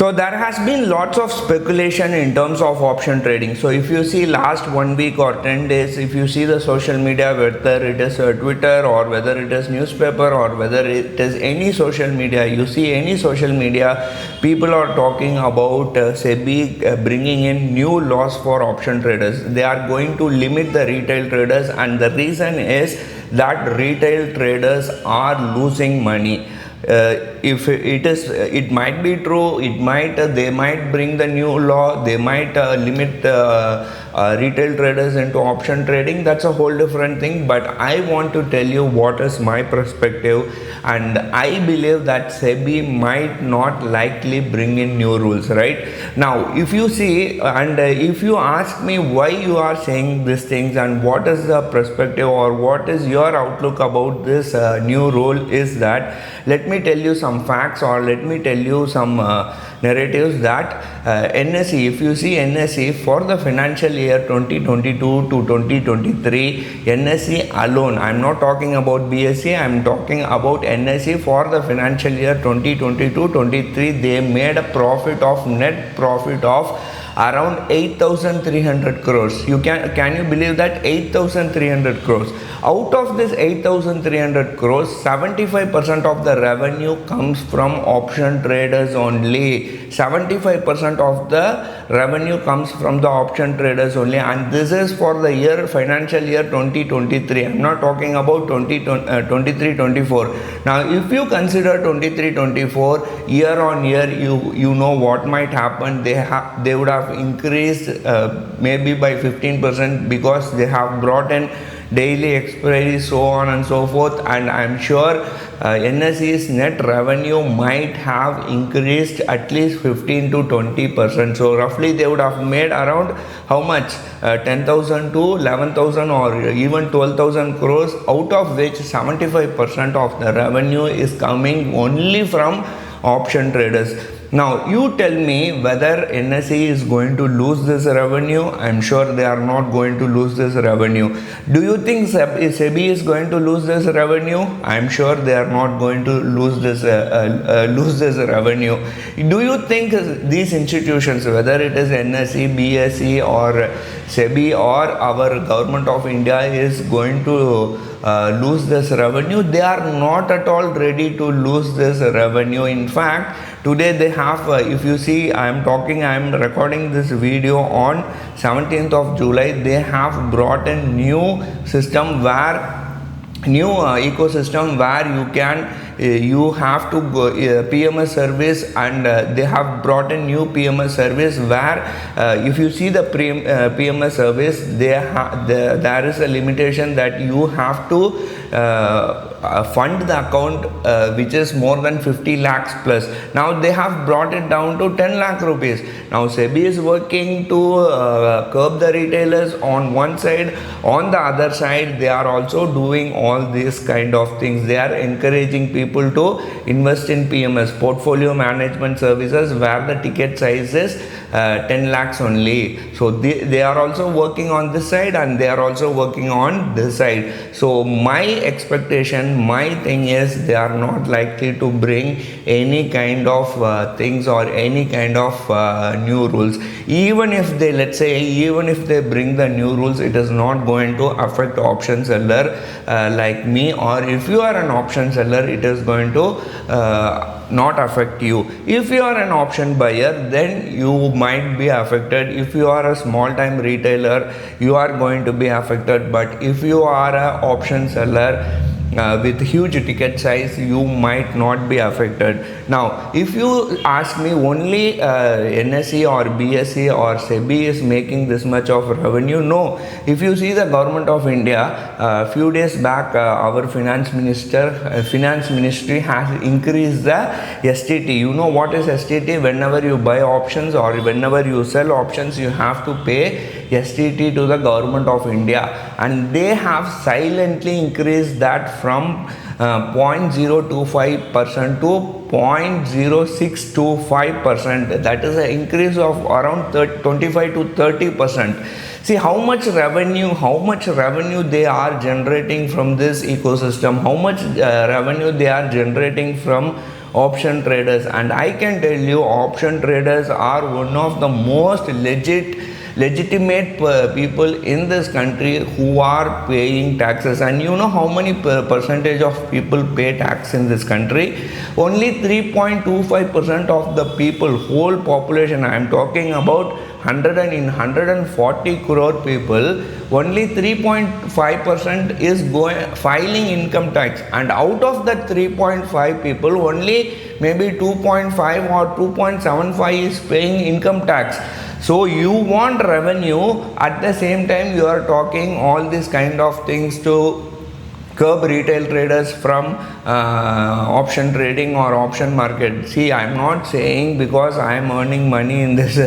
So there has been lots of speculation in terms of option trading. So if you see last 1 week or 10 days, if you see the social media, whether it is Twitter or whether it is newspaper or whether it is any social media, you see any social media, people are talking about SEBI bringing in new laws for option traders. They are going to limit the retail traders, and the reason is that retail traders are losing money. If it might be true, they might bring the new law, they might limit retail traders into option trading. That's a whole different thing, but I want to tell you what is my perspective, and I believe that SEBI might not likely bring in new rules. Right now, if you see, and if you ask me why you are saying these things and what is the perspective or what is your outlook about this new rule, is that let me tell you some facts, or let me tell you some narratives that NSE, if you see NSE for the financial year 2022 to 2023, NSE alone, I am not talking about BSE, I am talking about NSE for the financial year 2022-23, they made a net profit of around 8,300 crores. Can you believe that? 8,300 crores. Out of this 8,300 crores, 75% of the revenue comes from option traders only. 75% of the revenue comes from the option traders only, and this is for the financial year 2023. I'm not talking about 23-24. Now, if you consider 23-24 year on year, you know what might happen. They would have increased maybe by 15% because they have brought in daily expiry, so on and so forth, and I'm sure NSE's net revenue might have increased at least 15 to 20%. So roughly they would have made around how much? 10,000 to 11,000 or even 12,000 crores, out of which 75% of the revenue is coming only from option traders. Now, you tell me whether NSE is going to lose this revenue. I'm sure they are not going to lose this revenue. Do you think SEBI is going to lose this revenue? I'm sure they are not going to lose this revenue. Do you think these institutions, whether it is NSE, BSE or SEBI or our government of India, is going to lose this revenue? They are not at all ready to lose this revenue. In fact, today they have, if you see, I am recording this video on 17th of July. They have brought a new ecosystem where you have to go PMS service, and they have brought a new PMS service where if you see the PMS service, there is a limitation that you have to fund the account which is more than 50 lakhs plus. Now they have brought it down to 10 lakh rupees. Now SEBI is working to curb the retailers on one side. On the other side, they are also doing all these kind of things. They are encouraging people to invest in PMS, portfolio management services, where the ticket size is 10 lakhs only. So they are also working on this side, and they are also working on this side. So my expectation, my thing is, they are not likely to bring any kind of things or any kind of new rules. Even if they bring the new rules, it is not going to affect option seller like me, or if you are an option seller, it is going to not affect you. If you are an option buyer, then you might be affected. If you are a small time retailer, you are going to be affected. But if you are an option seller with huge ticket size, you might not be affected. Now, if you ask me, only NSE or BSE or SEBI is making this much of revenue. No, if you see the government of India, a few days back, our finance ministry has increased the STT. You know what is STT? Whenever you buy options or whenever you sell options, you have to pay STT to the government of India, and they have silently increased that from 0.025% to 0.0625%. That is an increase of around 25 to 30%. See how much revenue they are generating from this ecosystem, how much revenue they are generating from option traders, and I can tell you option traders are one of the most legitimate people in this country who are paying taxes. And you know how many percentage of people pay tax in this country? Only 3.25% of the people, whole population. I am talking about 140 crore people. Only 3.5% is filing income tax, and out of that 3.5 people, only maybe 2.5 or 2.75 is paying income tax. So you want revenue, at the same time you are talking all these kind of things to curb retail traders from option trading or option market. See, I am not saying because I am earning money in this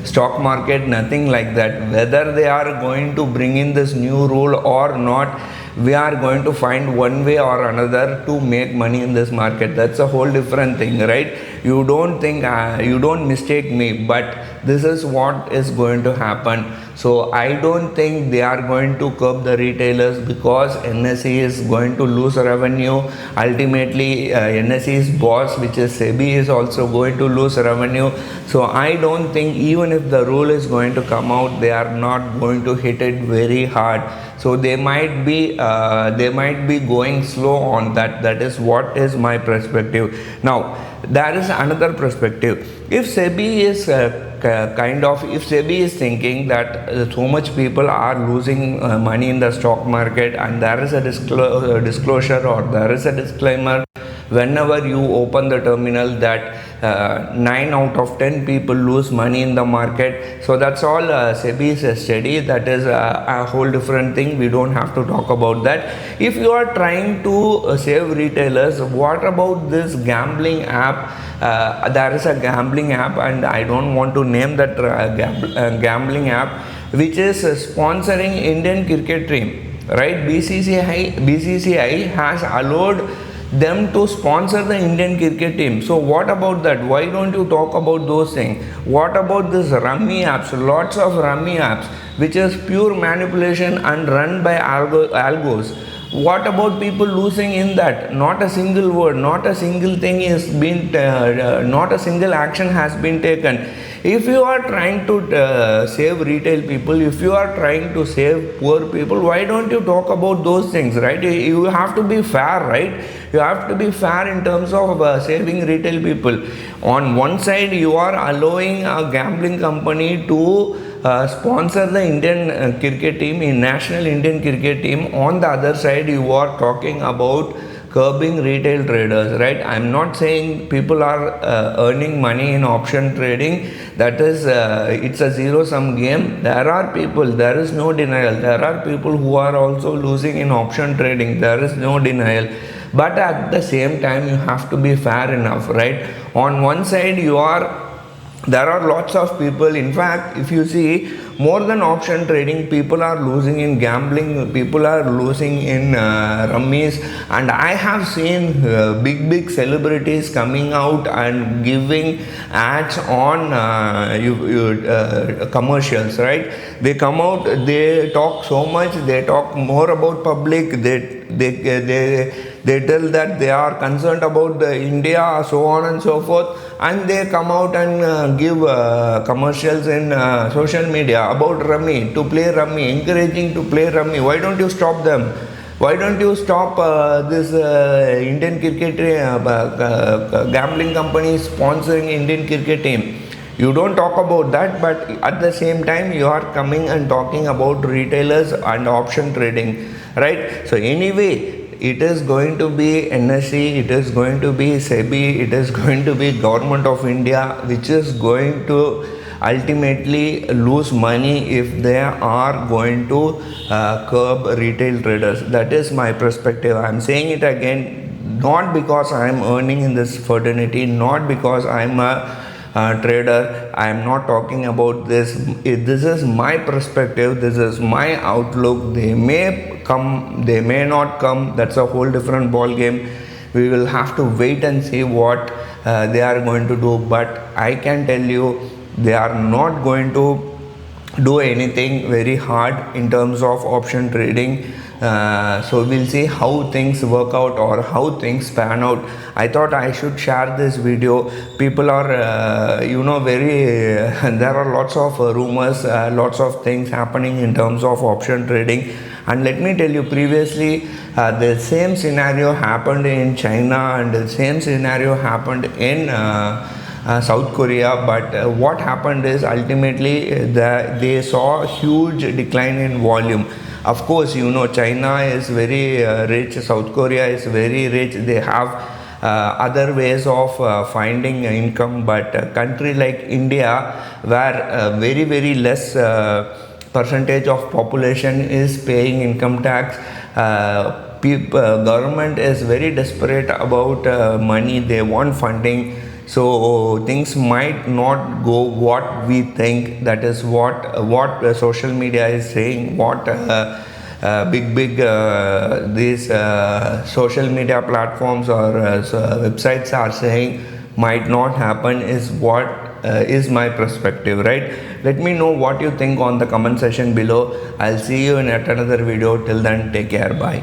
stock market, nothing like that. Whether they are going to bring in this new rule or not, we are going to find one way or another to make money in this market. That's a whole different thing, right? You don't think, you don't mistake me, but this is what is going to happen. So I don't think they are going to curb the retailers, because NSE is going to lose revenue. Ultimately, NSE's boss, which is SEBI, is also going to lose revenue. So I don't think, even if the rule is going to come out, they are not going to hit it very hard. So they might be going slow on that. That is what is my perspective. Now there is another perspective. If SEBI is if SEBI is thinking that so much people are losing money in the stock market, and there is a disclosure or there is a disclaimer whenever you open the terminal that 9 out of 10 people lose money in the market. So that's all SEBI's study. That is a whole different thing. We don't have to talk about that. If you are trying to save retailers, what about this gambling app? There is a gambling app, and I don't want to name that gambling app, which is sponsoring Indian cricket team, right? BCCI has allowed them to sponsor the Indian cricket team. So what about that? Why don't you talk about those things? What about this rummy apps? Lots of rummy apps, which is pure manipulation and run by algos. What about people losing in that? Not a single word, not a single thing is been, not a single action has been taken. If you are trying to save retail people, if you are trying to save poor people, why don't you talk about those things, right? You have to be fair, right? You have to be fair in terms of saving retail people. On one side, you are allowing a gambling company to sponsor the Indian cricket team, in national Indian cricket team. On the other side, you are talking about curbing retail traders, right? I'm not saying people are earning money in option trading. That is, it's a zero-sum game. There are people, there is no denial. There are people who are also losing in option trading. There is no denial. But at the same time, you have to be fair enough, right? On one side, there are lots of people. In fact, if you see, more than option trading, people are losing in gambling, people are losing in rummies. And I have seen big celebrities coming out and giving ads on commercials, right? They come out, they talk so much, they talk more about public, they tell that they are concerned about India, so on and so forth, and they come out and give commercials in social media about rummy, to play rummy, encouraging to play rummy. Why don't you stop them? Why don't you stop this Indian cricket gambling company sponsoring Indian cricket team? You don't talk about that, but at the same time you are coming and talking about retailers and option trading, right? So anyway, it is going to be NSE, it is going to be SEBI, it is going to be Government of India, which is going to ultimately lose money if they are going to curb retail traders. That is my perspective. I am saying it again, not because I am earning in this fraternity, not because I am a trader. I am not talking about this. This is my perspective, this is my outlook. They may come, they may not come. That's a whole different ball game. We will have to wait and see what they are going to do. But I can tell you, they are not going to do anything very hard in terms of option trading. So we'll see how things work out or how things pan out. I thought I should share this video. People are very there are lots of rumors, lots of things happening in terms of option trading. And let me tell you, previously the same scenario happened in China and the same scenario happened in South Korea, but what happened is ultimately they saw huge decline in volume. Of course, China is very rich, South Korea is very rich, they have other ways of finding income, but a country like India, where very very less percentage of population is paying income tax, government is very desperate about money, they want funding. So things might not go what we think. That is what social media is saying, what big these social media platforms or websites are saying might not happen, is what is my perspective, right? Let me know what you think on the comment section below. I'll see you in yet another video. Till then, take care. Bye.